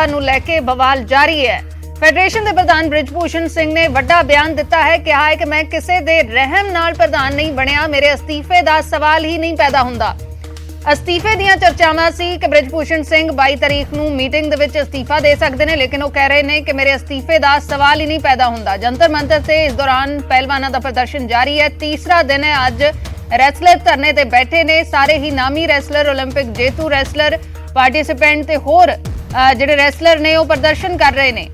ਨੂੰ ਲੈ ਕੇ ਬਵਾਲ ਜਾਰੀ ਹੈ। ਫੈਡਰੇਸ਼ਨ ਦੇ ਪ੍ਰਧਾਨ ਬ੍ਰਿਜਭੂਸ਼ਣ ਸਿੰਘ ਨੇ ਵੱਡਾ ਬਿਆਨ ਦਿੱਤਾ ਹੈ। ਕਿਹਾ ਹੈ ਕਿ ਮੈਂ ਕਿਸੇ ਦੇ ਰਹਿਮ ਨਾਲ ਪ੍ਰਧਾਨ ਨਹੀਂ ਬਣਿਆ, ਮੇਰੇ ਅਸਤੀਫੇ ਦਾ ਸਵਾਲ ਹੀ ਨਹੀਂ ਪੈਦਾ ਹੁੰਦਾ। ਅਸਤੀਫੇ ਦੀਆਂ ਚਰਚਾਵਾਂ ਸੀ ਕਿ ਬ੍ਰਿਜਭੂਸ਼ਣ ਸਿੰਘ 22 ਤਰੀਕ ਨੂੰ ਮੀਟਿੰਗ ਦੇ ਵਿੱਚ ਅਸਤੀਫਾ ਦੇ ਸਕਦੇ ਨੇ, ਲੇਕਿਨ ਉਹ ਕਹਿ ਰਹੇ ਨੇ ਕਿ ਮੇਰੇ ਅਸਤੀਫੇ ਦਾ ਸਵਾਲ ਹੀ ਨਹੀਂ ਪੈਦਾ ਹੁੰਦਾ। ਜੰਤਰ ਮੰਤਰ ਤੇ ਇਸ ਦੌਰਾਨ ਪਹਿਲਵਾਨਾਂ ਦਾ ਪ੍ਰਦਰਸ਼ਨ ਜਾਰੀ ਹੈ। ਤੀਸਰਾ ਦਿਨ ਹੈ ਅੱਜ। ਰੈਸਲਰ ਧਰਨੇ ਤੇ ਬੈਠੇ ਨੇ। ਸਾਰੇ ਹੀ ਨਾਮੀ ਰੈਸਲਰ, 올림픽 ਜੇਤੂ ਰੈਸਲਰ, ਪਾਰਟਿਸਿਪੈਂਟ ਤੇ ਹੋਰ ਜਿਹੜੇ ਰੈਸਲਰ ਨੇ ਉਹ ਪ੍ਰਦਰਸ਼ਨ ਕਰ ਰਹੇ ਨੇ।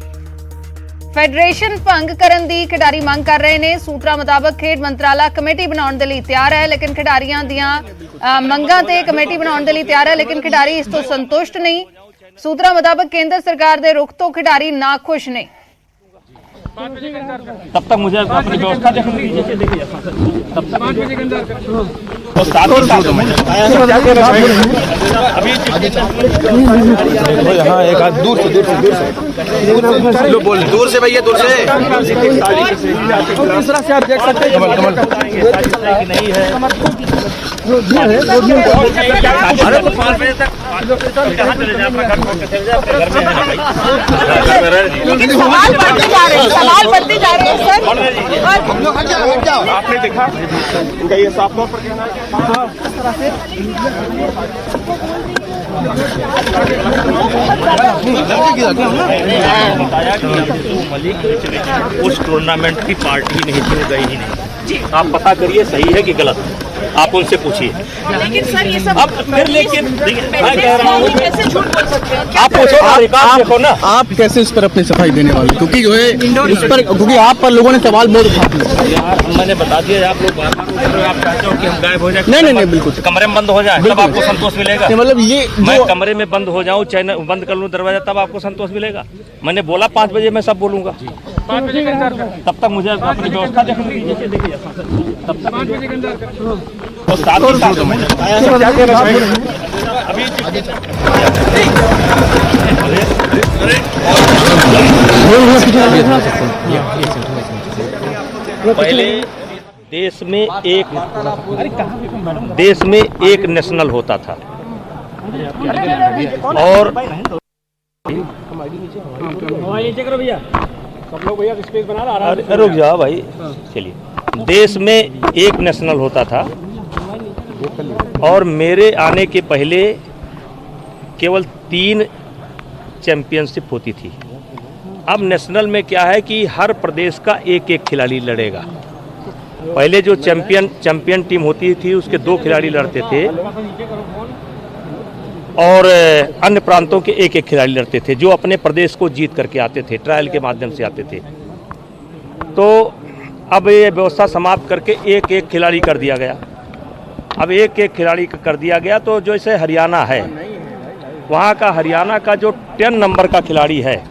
ਫੈਡਰੇਸ਼ਨ ਭੰਗ ਕਰਨ ਦੀ ਖਿਡਾਰੀ ਮੰਗ ਕਰ ਰਹੇ ਨੇ। ਸੂਤਰਾਂ ਮੁਤਾਬਕ ਖੇਡ ਮੰਤਰਾਲਾ ਕਮੇਟੀ ਬਣਾਉਣ ਦੇ ਲਈ ਤਿਆਰ ਹੈ, ਲੇਕਿਨ ਖਿਡਾਰੀਆਂ ਦੀਆਂ ਮੰਗਾਂ ਤੇ ਕਮੇਟੀ ਬਣਾਉਣ ਦੇ ਲਈ ਤਿਆਰ ਹੈ, ਲੇਕਿਨ ਖਿਡਾਰੀ ਇਸ ਤੋਂ ਸੰਤੁਸ਼ਟ ਨਹੀਂ। ਸੂਤਰਾਂ ਮੁਤਾਬਕ ਕੇਂਦਰ सरकार ਦੇ रुख तो खिडारी नाखुश ने। तब तक मुझे अपनी व्यवस्था देखनी दीजिए, देखिए तब तक यहाँ एक हाथ दूर से भैया दूर से तीसरा से आप देख सकते हैं कमल नहीं है। सवाल बढ़ते जा रहे हैं सर। आपने देखा इनका ये साफ तौर पर कहना है उस टूर्नामेंट की पार्टी नहीं चुन गई ही नहीं। आप पता करिए सही है कि गलत, आप उनसे पूछिए। लेकिन सर ये सब अब फिर लेकिन मैं कह रहा हूँ कैसे झूठ बोल सकते हैं? आप पूछो, देखो ना आप कैसे इस पर अपनी सफाई देने वाले, क्योंकि जो है इस पर, क्योंकि आप पर लोगों ने सवाल बहुत उठाते हैं। यार मैंने बता दिया, आप लोग बार-बार बोल रहे हो, आप चाहते हो कि हम गायब हो जाए। नहीं बिल्कुल कमरे में बंद हो जाए तब आपको संतोष मिलेगा। मतलब ये मैं कमरे में बंद हो जाऊं, चैनल बंद कर लूं दरवाजा, तब आपको संतोष मिलेगा। मैंने बोला 5 बजे मैं सब बोलूंगा। 5 बजे के अंदर तब तक मुझे अपनी व्यवस्था देखनी दीजिए, देखिए तब तक 5 बजे के अंदर तो साथ ही साथ अभी पहले देश में एक नेशनल होता था और रुक जाओ भाई, चलिए। देश में एक नेशनल होता था और मेरे आने के पहले केवल 3 चैंपियनशिप होती थी। अब नेशनल में क्या है कि हर प्रदेश का एक एक खिलाड़ी लड़ेगा। पहले जो चैंपियन टीम होती थी उसके 2 खिलाड़ी लड़ते थे और अन्य प्रांतों के एक एक खिलाड़ी लड़ते थे, जो अपने प्रदेश को जीत करके आते थे, ट्रायल के माध्यम से आते थे। तो अब ये व्यवस्था समाप्त करके एक एक खिलाड़ी कर दिया गया। अब एक एक खिलाड़ी कर दिया गया तो जैसे हरियाणा है, वहाँ का हरियाणा का जो 10 नंबर का खिलाड़ी है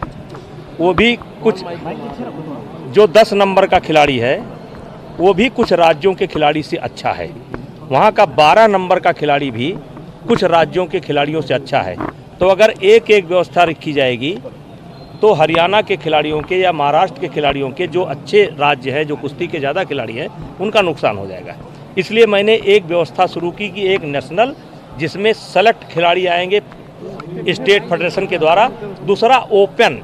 वो भी कुछ, जो 10 नंबर का खिलाड़ी है वो भी कुछ राज्यों के खिलाड़ी से अच्छा है। वहाँ का 12 नंबर का खिलाड़ी भी कुछ राज्यों के खिलाड़ियों से अच्छा है। तो अगर एक एक व्यवस्था रखी जाएगी तो हरियाणा के खिलाड़ियों के या महाराष्ट्र के खिलाड़ियों के जो अच्छे राज्य हैं, जो कुश्ती के ज़्यादा खिलाड़ी हैं, उनका नुकसान हो जाएगा। इसलिए मैंने एक व्यवस्था शुरू की कि एक नेशनल जिसमें सेलेक्ट खिलाड़ी आएंगे स्टेट फेडरेशन के द्वारा, दूसरा ओपन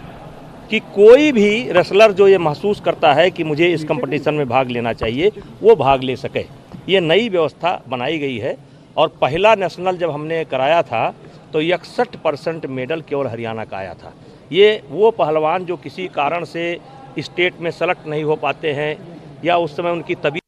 कि कोई भी रेसलर जो ये महसूस करता है कि मुझे इस कंपटीशन में भाग लेना चाहिए वो भाग ले सके। ये नई व्यवस्था बनाई गई है। और पहला नेशनल जब हमने कराया था तो 61% मेडल केवल हरियाणा का आया था। ये वो पहलवान जो किसी कारण से स्टेट में सेलेक्ट नहीं हो पाते हैं या उस समय उनकी तबीयत,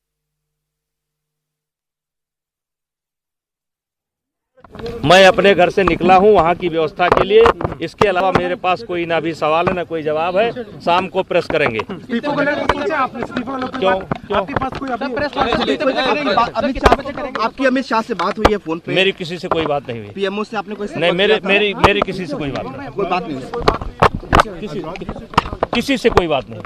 मैं अपने घर से निकला हूं वहां की व्यवस्था के लिए। इसके अलावा मेरे पास कोई ना भी सवाल है ना कोई जवाब है। शाम को प्रेस करेंगे। क्यों आपकी अमित शाह से बात हुई है फोन पे? मेरी किसी से कोई बात नहीं हुई। पीएमओ से आपने कोई नहीं, मेरी किसी से कोई बात नहीं। कोई बात नहीं किसी से कोई बात नहीं।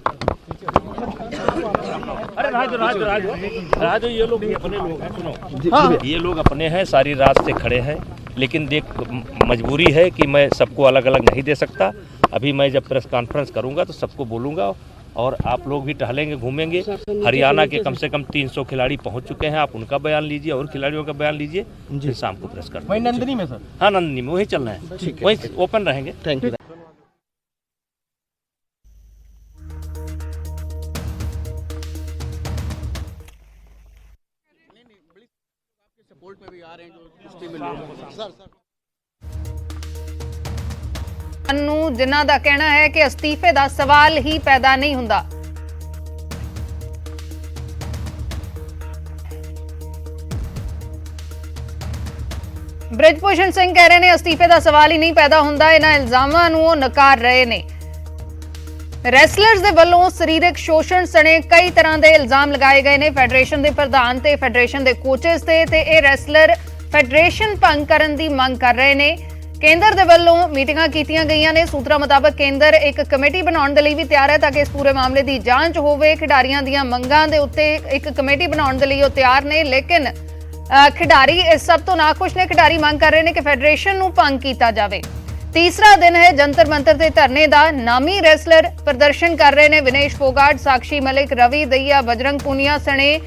अरे राजू ये लोग अपने लोग हैं, सुनो। ये लोग अपने हैं, सारी रात से खड़े हैं, लेकिन देख मजबूरी है कि मैं सबको अलग अलग नहीं दे सकता। अभी मैं जब प्रेस कॉन्फ्रेंस करूंगा तो सबको बोलूंगा और आप लोग भी टहलेंगे, घूमेंगे। हरियाणा के कम से कम 300 खिलाड़ी पहुंच चुके हैं, आप उनका बयान लीजिए और खिलाड़ियों का बयान लीजिए, फिर शाम को प्रेस कर। वही नंदनी में सर? हाँ, नंदनी में वही चलना है, वही ओपन रहेंगे। Thank you. ਨੂੰ ਜਿਨ੍ਹਾਂ ਦਾ ਕਹਿਣਾ ਹੈ ਕਿ ਅਸਤੀਫੇ ਦਾ ਸਵਾਲ ਹੀ ਪੈਦਾ ਨਹੀਂ ਹੁੰਦਾ। ਬ੍ਰਿਜਭੂਸ਼ਣ ਸਿੰਘ ਕਹਿ ਰਹੇ ਨੇ ਅਸਤੀਫੇ ਦਾ ਸਵਾਲ ਹੀ ਨਹੀਂ ਪੈਦਾ ਹੁੰਦਾ। ਇਹਨਾਂ ਇਲਜ਼ਾਮਾਂ ਨੂੰ ਉਹ ਨਕਾਰ ਰਹੇ ਨੇ। ਰੈਸਲਰਸ ਦੇ ਵੱਲੋਂ ਸਰੀਰਕ ਸ਼ੋਸ਼ਣ ਸਣੇ ਕਈ ਤਰ੍ਹਾਂ ਦੇ ਇਲਜ਼ਾਮ ਲਗਾਏ ਗਏ ਨੇ ਫੈਡਰੇਸ਼ਨ ਦੇ ਪ੍ਰਧਾਨ ਤੇ ਫੈਡਰੇਸ਼ਨ ਦੇ ਕੋਚਸ ਤੇ ਇਹ ਰੈਸਲਰ ਫੈਡਰੇਸ਼ਨ ਭੰਗ ਕਰਨ ਦੀ ਮੰਗ ਕਰ ਰਹੇ ਨੇ। ਕੇਂਦਰ ਦੇ ਵੱਲੋਂ ਮੀਟਿੰਗਾਂ ਕੀਤੀਆਂ ਗਈਆਂ ਨੇ। ਸੂਤਰਾਂ ਮੁਤਾਬਕ ਕੇਂਦਰ ਇੱਕ ਕਮੇਟੀ ਬਣਾਉਣ ਦੇ ਲਈ ਵੀ ਤਿਆਰ ਹੈ ਤਾਂ ਕਿ ਇਸ ਪੂਰੇ ਮਾਮਲੇ ਦੀ ਜਾਂਚ ਹੋਵੇ। ਖਿਡਾਰੀਆਂ ਦੀਆਂ ਮੰਗਾਂ ਦੇ ਉੱਤੇ ਇੱਕ ਕਮੇਟੀ ਬਣਾਉਣ ਦੇ ਲਈ ਉਹ ਤਿਆਰ ਨੇ, ਲੇਕਿਨ ਖਿਡਾਰੀ ਇਸ ਸਭ ਤੋਂ ਨਾਖੁਸ਼ ਨੇ। ਖਿਡਾਰੀ ਮੰਗ ਕਰ ਰਹੇ ਨੇ ਕਿ ਫੈਡਰੇਸ਼ਨ ਨੂੰ ਭੰਗ ਕੀਤਾ ਜਾਵੇ। ਤੀਸਰਾ ਦਿਨ ਹੈ ਜੰਤਰ ਮੰਤਰ ਤੇ ਧਰਨੇ ਦਾ। ਨਾਮੀ ਰੈਸਲਰ ਪ੍ਰਦਰਸ਼ਨ ਕਰ ਰਹੇ ਨੇ। ਵਿਨੇਸ਼ ਫੋਗਾਟ, ਸਾਕਸ਼ੀ ਮਲਿਕ, ਰਵੀ ਦਈਆ, ਬਜਰੰਗ ਪੁਨੀਆ ਸਣੇ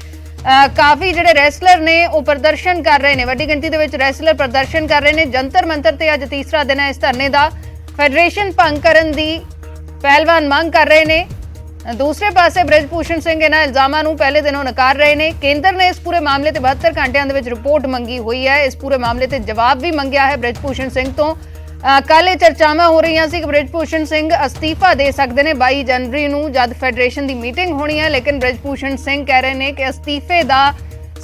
ਕਾਫੀ ਜਿਹੜੇ ਰੈਸਲਰ ਨੇ ਉਹ ਪ੍ਰਦਰਸ਼ਨ ਕਰ ਰਹੇ ਨੇ। ਵੱਡੀ ਗਿਣਤੀ ਦੇ ਵਿੱਚ ਰੈਸਲਰ ਪ੍ਰਦਰਸ਼ਨ ਕਰ ਰਹੇ ਨੇ ਜੰਤਰ ਮੰਤਰ ਤੇ। ਅੱਜ ਤੀਸਰਾ ਦਿਨ ਹੈ ਇਸ ਧਰਨੇ ਦਾ। ਫੈਡਰੇਸ਼ਨ ਭੰਗ ਕਰਨ ਦੀ ਪਹਿਲਵਾਨ ਮੰਗ ਕਰ ਰਹੇ ਨੇ। ਦੂਸਰੇ ਪਾਸੇ ਬ੍ਰਿਜਭੂਸ਼ਣ ਸਿੰਘ ਇਹਨਾਂ ਇਲਜ਼ਾਮਾਂ ਨੂੰ ਪਹਿਲੇ ਦਿਨੋਂ ਨਕਾਰ ਰਹੇ ਨੇ। ਕੇਂਦਰ ਨੇ ਇਸ ਪੂਰੇ ਮਾਮਲੇ ਤੇ 72 ਘੰਟਿਆਂ ਦੇ ਵਿੱਚ ਰਿਪੋਰਟ ਮੰਗੀ ਹੋਈ ਹੈ। ਇਸ ਪੂਰੇ ਮਾਮਲੇ ਤੇ ਜਵਾਬ ਵੀ ਮੰਗਿਆ ਹੈ ਬ੍ਰਿਜਭੂਸ਼ਣ ਸਿੰਘ ਤੋਂ। ਕੱਲ ਇਹ ਚਰਚਾਵਾਂ ਹੋ ਰਹੀਆਂ ਸੀ ਕਿ ਬ੍ਰਿਜਭੂਸ਼ਣ ਸਿੰਘ ਅਸਤੀਫਾ ਦੇ ਸਕਦੇ ਨੇ 22 ਜਨਵਰੀ ਨੂੰ ਜਦ ਫੈਡਰੇਸ਼ਨ ਦੀ ਮੀਟਿੰਗ ਹੋਣੀ ਹੈ, ਲੇਕਿਨ ਬ੍ਰਿਜਭੂਸ਼ਣ ਸਿੰਘ ਕਹਿ ਰਹੇ ਨੇ ਕਿ ਅਸਤੀਫੇ ਦਾ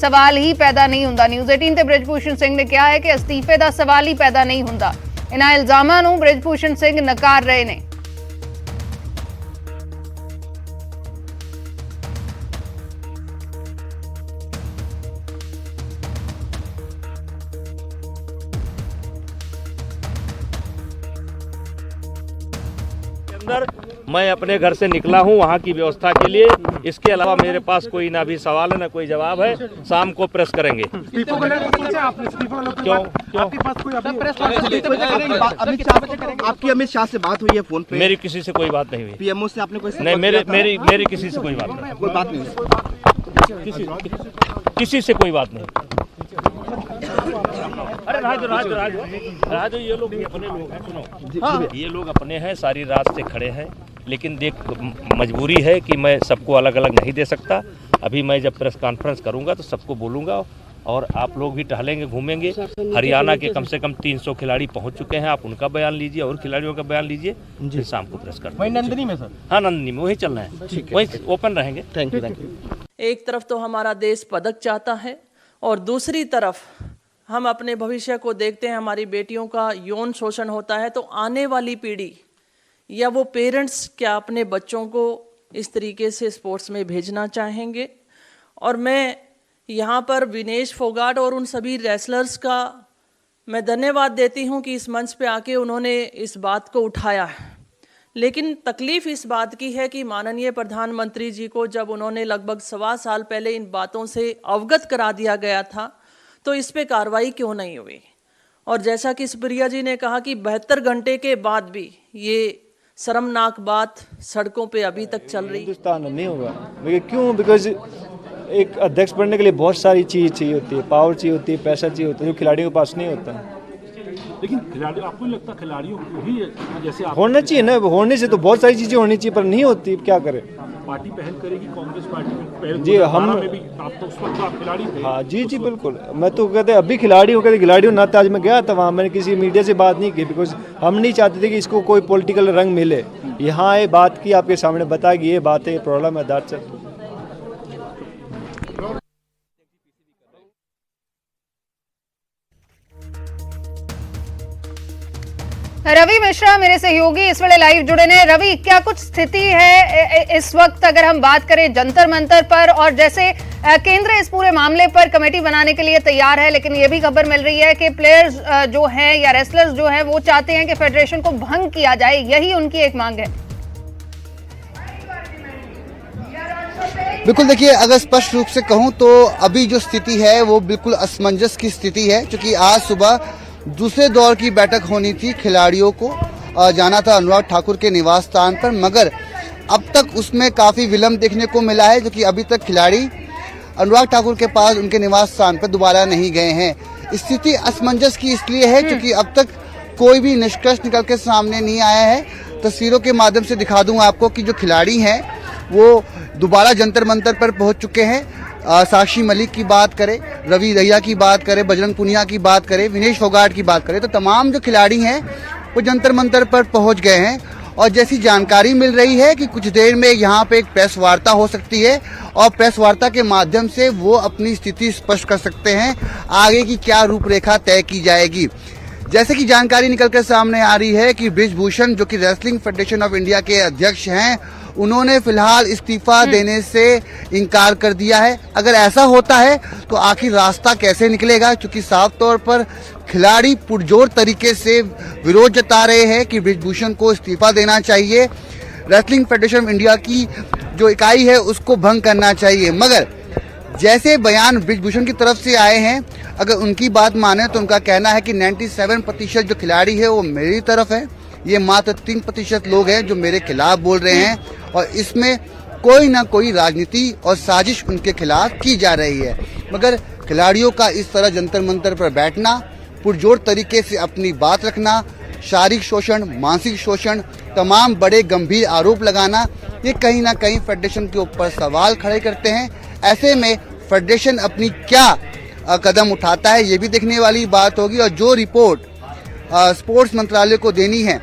ਸਵਾਲ ਹੀ ਪੈਦਾ ਨਹੀਂ ਹੁੰਦਾ। ਨਿਊਜ਼ 18 ਤੇ ਬ੍ਰਿਜਭੂਸ਼ਣ ਸਿੰਘ ਨੇ ਕਿਹਾ ਹੈ ਕਿ ਅਸਤੀਫੇ ਦਾ ਸਵਾਲ ਹੀ ਪੈਦਾ ਨਹੀਂ ਹੁੰਦਾ। ਇਹਨਾਂ ਇਲਜ਼ਾਮਾਂ ਨੂੰ ਬ੍ਰਿਜਭੂਸ਼ਣ ਸਿੰਘ ਨਕਾਰ ਰਹੇ ਨੇ। मैं अपने घर से निकला हूं वहां की व्यवस्था के लिए। इसके अलावा मेरे पास कोई ना भी सवाल है ना कोई जवाब है। शाम को प्रेस करेंगे। क्यों आपकी अमित शाह से बात हुई है फोन पे? मेरी किसी से कोई बात नहीं हुई। पीएमओ से आपने कोई नहीं, मेरी किसी से कोई बात नहीं। कोई बात नहीं किसी से कोई बात नहीं। अरे राजू ये लोग अपने लोग हैं। सुनो, ये लोग अपने हैं, सारी रात से खड़े हैं, लेकिन देख मजबूरी है कि मैं सबको अलग अलग नहीं दे सकता। अभी मैं जब प्रेस कॉन्फ्रेंस करूंगा तो सबको बोलूंगा और आप लोग भी टहलेंगे, घूमेंगे। हरियाणा के कम से कम 300 खिलाड़ी पहुंच चुके हैं। आप उनका बयान लीजिए और खिलाड़ियों का बयान लीजिए, फिर शाम को प्रेस करते हैं। नंदिनी में सर? हाँ, नंदिनी में वही चलना है, वही ओपन रहेंगे। Thank you. एक तरफ तो हमारा देश पदक चाहता है और दूसरी तरफ हम अपने भविष्य को देखते हैं। हमारी बेटियों का यौन शोषण होता है तो आने वाली पीढ़ी या वो पेरेंट्स क्या अपने बच्चों को इस तरीके से स्पोर्ट्स में भेजना चाहेंगे? और मैं यहाँ पर विनेश फोगाट और उन सभी रेसलर्स का मैं धन्यवाद देती हूँ कि इस मंच पे आके उन्होंने इस बात को उठाया है। लेकिन तकलीफ़ इस बात की है कि माननीय प्रधानमंत्री जी को जब उन्होंने लगभग 1.25 साल पहले इन बातों से अवगत करा दिया गया था तो इस पे कार्रवाई क्यों नहीं हुई? और जैसा कि सुप्रिया जी ने कहा कि 72 घंटे के बाद भी ये शर्मनाक बात सड़कों पे अभी तक चल रही। हिंदुस्तान में नहीं होगा। क्यों? बिकॉज एक अध्यक्ष बनने के लिए बहुत सारी चीज़ चाहिए होती है, पावर चाहिए होती है, पैसा चाहिए होता है, जो खिलाड़ियों के पास नहीं होता। लेकिन खिलाड़ी, आपको नहीं लगता खिलाड़ियों को ही जैसे आप होना चाहिए ना, होने से तो बहुत सारी चीज़ें होनी चाहिए पर नहीं होती। क्या करें? पार्टी पहल करेगी, कांग्रेस पार्टी पहल जी हम में भी आप तो उस वक्त आप खिलाड़ी थे। हाँ जी बिल्कुल। मैं तो कहते अभी खिलाड़ी हूँ, कहते खिलाड़ी हूँ ना। आज मैं गया था वहाँ, मैंने किसी मीडिया से बात नहीं की बिकॉज हम नहीं चाहते थे कि इसको कोई पॉलिटिकल रंग मिले। यहाँ ये बात की आपके सामने बता कि ये बात है, ये प्रॉब्लम है। That's it. रवि मिश्रा मेरे सहयोगी इस वेले लाइव जुड़े ने। रवि, क्या कुछ स्थिति है इस वक्त अगर हम बात करें जंतर मंतर पर, और जैसे केंद्र इस पूरे मामले पर कमेटी बनाने के लिए तैयार है, लेकिन ये भी खबर मिल रही है कि प्लेयर्स जो हैं या रेसलर्स जो हैं वो चाहते हैं कि फेडरेशन को भंग किया जाए, यही उनकी एक मांग है। बिल्कुल, देखिए अगर स्पष्ट रूप से कहूं तो अभी जो स्थिति है वो बिल्कुल असमंजस की स्थिति है, क्योंकि आज सुबह दूसरे दौर की बैठक होनी थी। खिलाड़ियों को जाना था अनुराग ठाकुर के निवास स्थान पर, मगर अब तक उसमें काफी विलंब देखने को मिला है, क्योंकि अभी तक खिलाड़ी अनुराग ठाकुर के पास उनके निवास स्थान पर दोबारा नहीं गए हैं। स्थिति असमंजस की इसलिए है क्योंकि अब तक कोई भी निष्कर्ष निकल के सामने नहीं आया है। तस्वीरों के माध्यम से दिखा दूं आपको कि जो खिलाड़ी हैं वो दोबारा जंतर मंतर पर पहुंच चुके हैं। साक्षी मलिक की बात करें, रवि दहिया की बात करें, बजरंग पुनिया की बात करें, विनेश फोगाट की बात करें, तो तमाम जो खिलाड़ी हैं वो जंतर मंतर पर पहुंच गए हैं और जैसी जानकारी मिल रही है कि कुछ देर में यहाँ पे एक प्रेस वार्ता हो सकती है और प्रेस वार्ता के माध्यम से वो अपनी स्थिति स्पष्ट कर सकते हैं, आगे की क्या रूपरेखा तय की जाएगी। जैसे कि जानकारी निकलकर सामने आ रही है कि बृजभूषण जो कि रेसलिंग फेडरेशन ऑफ इंडिया के अध्यक्ष हैं, उन्होंने फिलहाल इस्तीफा देने से इनकार कर दिया है। अगर ऐसा होता है तो आखिर रास्ता कैसे निकलेगा, क्योंकि साफ तौर पर खिलाड़ी पुरजोर तरीके से विरोध जता रहे हैं कि बृजभूषण को इस्तीफा देना चाहिए, रेसलिंग फेडरेशन ऑफ इंडिया की जो इकाई है उसको भंग करना चाहिए। मगर जैसे बयान बृजभूषण की तरफ से आए हैं, अगर उनकी बात माने तो उनका कहना है कि 97% जो खिलाड़ी है वो मेरी तरफ है, ये मात्र 3% लोग हैं जो मेरे खिलाफ बोल रहे हैं और इसमें कोई ना कोई राजनीति और साजिश उनके खिलाफ की जा रही है। मगर खिलाड़ियों का इस तरह जंतर मंतर पर बैठना, पुरजोर तरीके से अपनी बात रखना, शारीरिक शोषण, मानसिक शोषण, तमाम बड़े गंभीर आरोप लगाना, ये कहीं ना कहीं फेडरेशन के ऊपर सवाल खड़े करते हैं। ऐसे में फेडरेशन अपनी क्या कदम उठाता है ये भी देखने वाली बात होगी और जो रिपोर्ट स्पोर्ट्स मंत्रालय को देनी है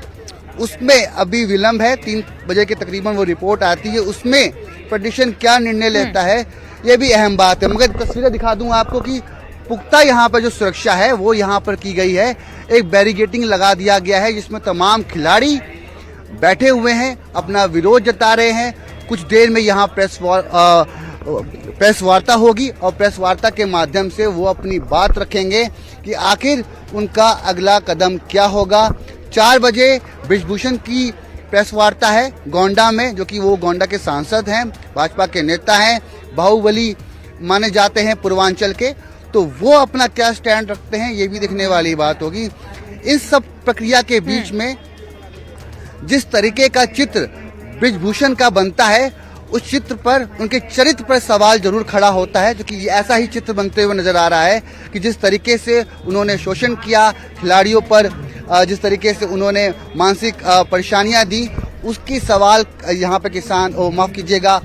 उसमें अभी विलंब है। 3 बजे के तकरीबन वो रिपोर्ट आती है, उसमें फेडरेशन क्या निर्णय लेता है ये भी अहम बात है। मगर तस्वीरें दिखा दूं आपको कि पुख्ता यहाँ पर जो सुरक्षा है वो यहाँ पर की गई है। एक बैरिकेडिंग लगा दिया गया है जिसमें तमाम खिलाड़ी बैठे हुए हैं, अपना विरोध जता रहे हैं। कुछ देर में यहाँ प्रेस वार्ता होगी और प्रेस वार्ता के माध्यम से वो अपनी बात रखेंगे कि आखिर उनका अगला कदम क्या होगा। 4 बजे बृजभूषण की प्रेस वार्ता है गोंडा में, जो कि वो गोंडा के सांसद हैं, भाजपा के नेता हैं, बाहुबली माने जाते हैं पूर्वांचल के, तो वो अपना क्या स्टैंड रखते हैं ये भी देखने वाली बात होगी। इस सब प्रक्रिया के बीच में जिस तरीके का चित्र बृजभूषण का बनता है उस चित्र पर, उनके चरित्र पर सवाल जरूर खड़ा होता है, जो कि ऐसा ही चित्र बनते हुए नजर आ रहा है कि जिस तरीके से उन्होंने शोषण किया खिलाड़ियों पर, जिस तरीके से उन्होंने मानसिक परेशानियां दी, उसकी सवाल यहाँ पे किसान माफ कीजिएगा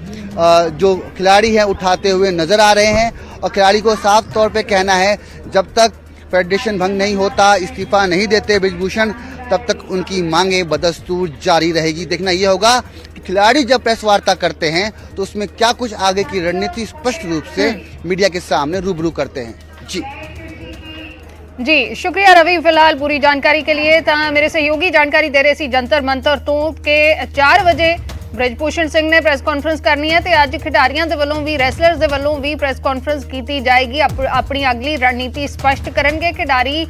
जो खिलाड़ी हैं उठाते हुए नजर आ रहे हैं। और खिलाड़ी को साफ तौर पे कहना है जब तक फेडरेशन भंग नहीं होता, इस्तीफा नहीं देते बृजभूषण, तब तक उनकी मांगे बदस्तूर जारी रहेगी। देखना यह होगा कि खिलाड़ी जब प्रेस वार्ता करते हैं तो उसमें क्या कुछ आगे की रणनीति स्पष्ट रूप से मीडिया के सामने रूबरू करते हैं। जी शुक्रिया रवि, फिलहाल पूरी जानकारी के लिए। मेरे सहयोगी जानकारी दे रहे सी जंतर मंतर तो के 4 बजे बृजभूषण सिंह ने प्रेस कॉन्फ्रेंस करनी है, तो अज खिडारियों के वलों भी रैसलर्स के वलों भी प्रेस कॉन्फ्रेंस की जाएगी, अपनी अगली रणनीति स्पष्ट करेंगे। खिडारी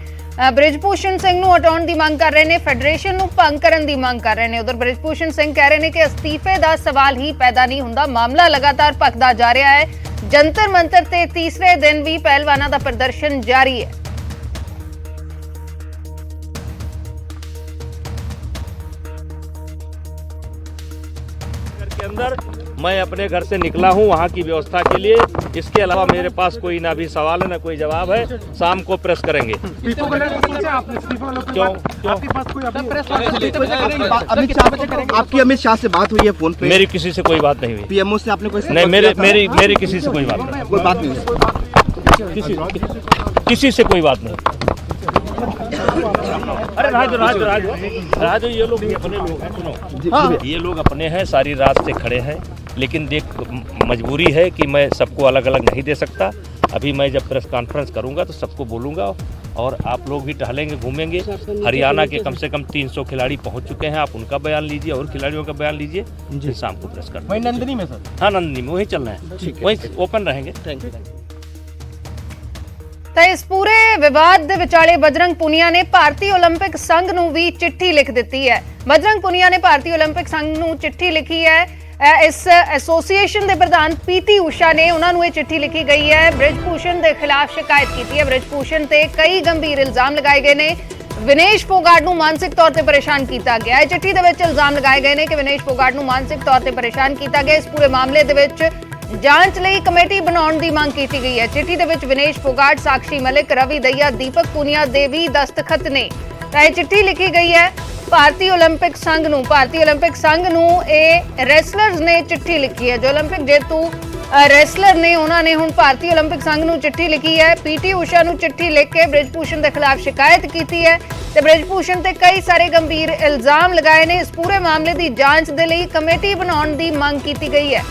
बृजभूषण सिंह नूं हटाउण दी मंग कर रहे हैं, फेडरेशन नूं भंग करन दी मंग कर रहे हैं। उधर बृजभूषण सिंह कह रहे हैं कि अस्तीफे का सवाल ही पैदा नहीं हुंदा, मामला लगातार भखदा जा रहा है। जंतर मंतर ते तीसरे दिन भी पहलवानों का प्रदर्शन जारी है। के अंदर मैं अपने घर से निकला हूं वहां की व्यवस्था के लिए, इसके अलावा मेरे पास कोई ना भी सवाल है ना कोई जवाब है। शाम को प्रेस करेंगे। आपकी अमित शाह से बात हुई है फोन पे? मेरी किसी से कोई बात नहीं हुई। पीएमओ से आपने कोई नहीं, मेरी किसी से कोई बात नहीं। कोई बात नहीं, किसी से कोई बात नहीं। अरे राजू ये लोग अपने लोग हैं, सुनो ये लोग अपने हैं, सारी रात से खड़े हैं, लेकिन देख मजबूरी है कि मैं सबको अलग अलग नहीं दे सकता। अभी मैं जब प्रेस कॉन्फ्रेंस करूंगा तो सबको बोलूंगा और आप लोग भी टहलेंगे घूमेंगे। हरियाणा के कम से कम 300 खिलाड़ी पहुंच चुके हैं, आप उनका बयान लीजिए और खिलाड़ियों का बयान लीजिए, फिर शाम को प्रेस कर वही नंदिनी में सर। हाँ नंदिनी में वही चलना है, वही ओपन रहेंगे। Thank you. तो इस पूरे विवाद दे विचाले बजरंग पुनिया ने भारतीय ओलंपिक संघ नूं भी चिट्ठी लिख दी है। बजरंग पुनिया ने भारतीय ओलंपिक संघ नूं चिट्ठी लिखी है। इस एसोसीएशन के प्रधान पीटी उषा ने उन्होंने ये चिट्ठी लिखी गई है। बृजभूषण के खिलाफ शिकायत की है। बृजभूषण से कई गंभीर इल्जाम लगाए गए ने। विनेश फोगाट नूं मानसिक तौर पर परेशान किया गया है। चिट्ठी दे विच इल्जाम लगाए गए ने कि विनेश फोगाट नूं मानसिक तौर पर परेशान किया गया। इस पूरे मामले दे विच जांच लई कमेटी बनाउण दी मांग की गई है। चिट्ठी दे विच विनेश फोगाट, साक्षी मलिक, रवि दहिया, दीपक पुनिया दे भी दस्तखत ने। यह चिट्ठी लिखी गई है भारतीय ओलंपिक संघ नूं। भारतीय ओलंपिक संघ नूं रैसलर्स ने चिट्ठी लिखी है। जो ओलंपिक जेतू ਰੈਸਲਰ ਨੇ ਉਹਨਾਂ ਨੇ ਹੁਣ ਭਾਰਤੀ ਓਲੰਪਿਕ ਸੰਘ ਨੂੰ ਚਿੱਠੀ ਲਿਖੀ ਹੈ। ਪੀਟੀ ਊਸ਼ਾ ਨੂੰ ਚਿੱਠੀ ਲਿਖ ਕੇ ਬ੍ਰਿਜ ਭੂਸ਼ਣ ਦੇ ਖਿਲਾਫ ਸ਼ਿਕਾਇਤ ਕੀਤੀ ਹੈ ਤੇ ਬ੍ਰਿਜ ਭੂਸ਼ਣ ਤੇ ਕਈ ਸਾਰੇ ਗੰਭੀਰ ਇਲਜ਼ਾਮ ਲਗਾਏ ਨੇ। ਇਸ ਪੂਰੇ ਮਾਮਲੇ ਦੀ ਜਾਂਚ ਦੇ ਲਈ ਕਮੇਟੀ ਬਣਾਉਣ ਦੀ ਮੰਗ ਕੀਤੀ ਗਈ ਹੈ।